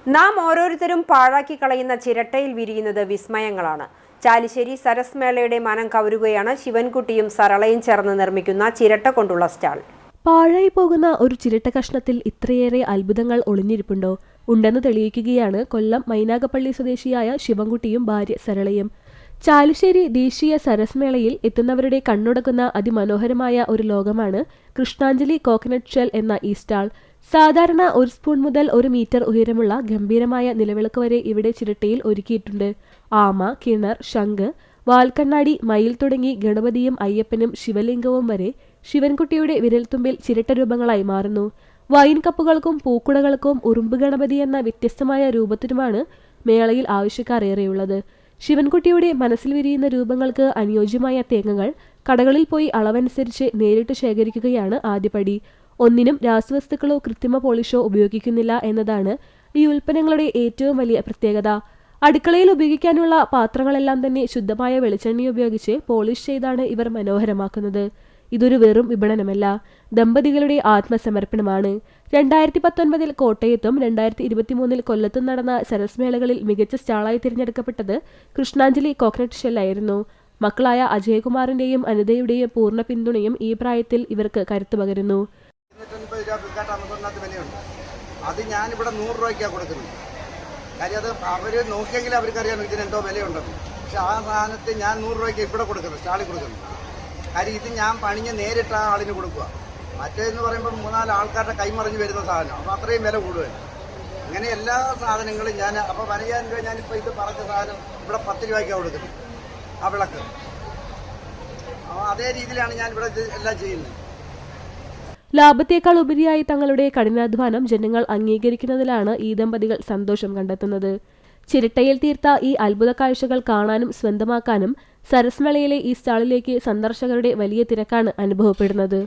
നാം ഓരോരുത്തരും പാഴാക്കി കളയുന്ന ചിരട്ടയിൽ വിരിയുന്നത് വിസ്മയങ്ങളാണ്. ചാലിശ്ശേരി സരസ് മേളയുടെ മനം കവരുകയാണ് ശിവൻകുട്ടിയും സരളയും ചേർന്ന് നിർമ്മിക്കുന്ന ചിരട്ട കൊണ്ടുള്ള സ്റ്റാൾ. പാഴായി പോകുന്ന ഒരു ചിരട്ട കഷ്ണത്തിൽ ഇത്രയേറെ അത്ഭുതങ്ങൾ ഒളിഞ്ഞിരിപ്പുണ്ടോ? ഉണ്ടെന്ന് തെളിയിക്കുകയാണ് കൊല്ലം മൈനാഗപ്പള്ളി സ്വദേശിയായ ശിവൻകുട്ടിയും ഭാര്യ സരളയും. ചാലിശ്ശേരി ദേശീയ സരസ് മേളയിൽ എത്തുന്നവരുടെ കണ്ണുടക്കുന്ന അതിമനോഹരമായ ഒരു ലോകമാണ് കൃഷ്ണാഞ്ജലി കോക്കനട്ട് ഷെൽ എന്ന ഈ സ്റ്റാൾ. സാധാരണ 1 സ്പൂൺ മുതൽ 1 മീറ്റർ ഉയരമുള്ള ഗംഭീരമായ നിലവിളക്ക് വരെ ഇവിടെ ചിരട്ടയിൽ ഒരുക്കിയിട്ടുണ്ട്. ആമ, കിണർ, ശംഖ്, വാൽക്കണ്ണാടി, മയിൽ തുടങ്ങി ഗണപതിയും അയ്യപ്പനും ശിവലിംഗവും വരെ ശിവൻകുട്ടിയുടെ വിരൽത്തുമ്പിൽ ചിരട്ട രൂപങ്ങളായി മാറുന്നു. വൈൻ കപ്പുകൾക്കും പൂക്കുടകൾക്കും ഉറുമ്പ് ഗണപതി എന്ന വ്യത്യസ്തമായ രൂപത്തിനുമാണ് മേളയിൽ ആവശ്യക്കാർ ഏറെയുള്ളത്. ശിവൻകുട്ടിയുടെ മനസ്സിൽ വിരിയുന്ന രൂപങ്ങൾക്ക് അനുയോജ്യമായ തേങ്ങകൾ കടകളിൽ പോയി അളവനുസരിച്ച് നേരിട്ട് ശേഖരിക്കുകയാണ് ആദ്യപടി. ഒന്നിനും രാസവസ്തുക്കളോ കൃത്രിമ പോളിഷോ ഉപയോഗിക്കുന്നില്ല എന്നതാണ് ഈ ഉൽപ്പന്നങ്ങളുടെ ഏറ്റവും വലിയ പ്രത്യേകത. അടുക്കളയിൽ ഉപയോഗിക്കാനുള്ള പാത്രങ്ങളെല്ലാം തന്നെ ശുദ്ധമായ വെളിച്ചെണ്ണ ഉപയോഗിച്ച് പോളിഷ് ചെയ്താണ് ഇവർ മനോഹരമാക്കുന്നത്. ഇതൊരു വെറും വിപണനമല്ല, ദമ്പതികളുടെ ആത്മസമർപ്പണമാണ്. 2019 കോട്ടയത്തും 2023 കൊല്ലത്തും നടന്ന സരസ് മേളകളിൽ മികച്ച സ്റ്റാളായി തിരഞ്ഞെടുക്കപ്പെട്ടത് കൃഷ്ണാഞ്ജലി കോക്കനട്ട് ഷെല്ലായിരുന്നു. മക്കളായ അജയകുമാറിന്റെയും അനിതയുടെയും പൂർണ്ണ പിന്തുണയും ഈ പ്രായത്തിൽ ഇവർക്ക് കരുത്തു പകരുന്നു. അത് ഞാനിവിടെ 100 രൂപയ്ക്കാണ് കൊടുക്കുന്നത്. കാര്യം അത് അവർ നോക്കിയെങ്കിൽ അവർക്കറിയാം ഇതിനെന്തോ വിലയുണ്ടെന്ന്. പക്ഷെ ആ സാധനത്തിൽ ഞാൻ 100 രൂപയ്ക്ക് ഇവിടെ കൊടുക്കുന്നത്, സ്റ്റാളിൽ കൊടുക്കുന്നു. കാര്യം ഇത് ഞാൻ പണിഞ്ഞ് നേരിട്ട് ആ ആളിന് കൊടുക്കുക. മറ്റേതെന്ന് പറയുമ്പോൾ 3-4 ആൾക്കാരുടെ കൈമറിഞ്ഞ് വരുന്ന സാധനം, അപ്പോൾ അത്രയും വില കൂടുതൽ. അങ്ങനെ എല്ലാ സാധനങ്ങളും ഞാൻ അപ്പോൾ 15,000 രൂപ ഞാനിപ്പോൾ ഇത് പറഞ്ഞ സാധനം ഇവിടെ 10 രൂപയ്ക്കാണ് കൊടുക്കുന്നത്. ആ വിളക്ക് അതേ രീതിയിലാണ് ഞാൻ ഇവിടെ എല്ലാം ചെയ്യുന്നത്. ലാഭത്തേക്കാൾ ഉപരിയായി തങ്ങളുടെ കഠിനാധ്വാനം ജനങ്ങൾ അംഗീകരിക്കുന്നതിലാണ് ഈ ദമ്പതികൾ സന്തോഷം കണ്ടെത്തുന്നത്. ചിരട്ടയിൽ തീർത്ത ഈ അത്ഭുത കാഴ്ചകൾ കാണാനും സ്വന്തമാക്കാനും സരസ് മേളയിലെ ഈ സ്റ്റാളിലേക്ക് സന്ദർശകരുടെ വലിയ തിരക്കാണ് അനുഭവപ്പെടുന്നത്.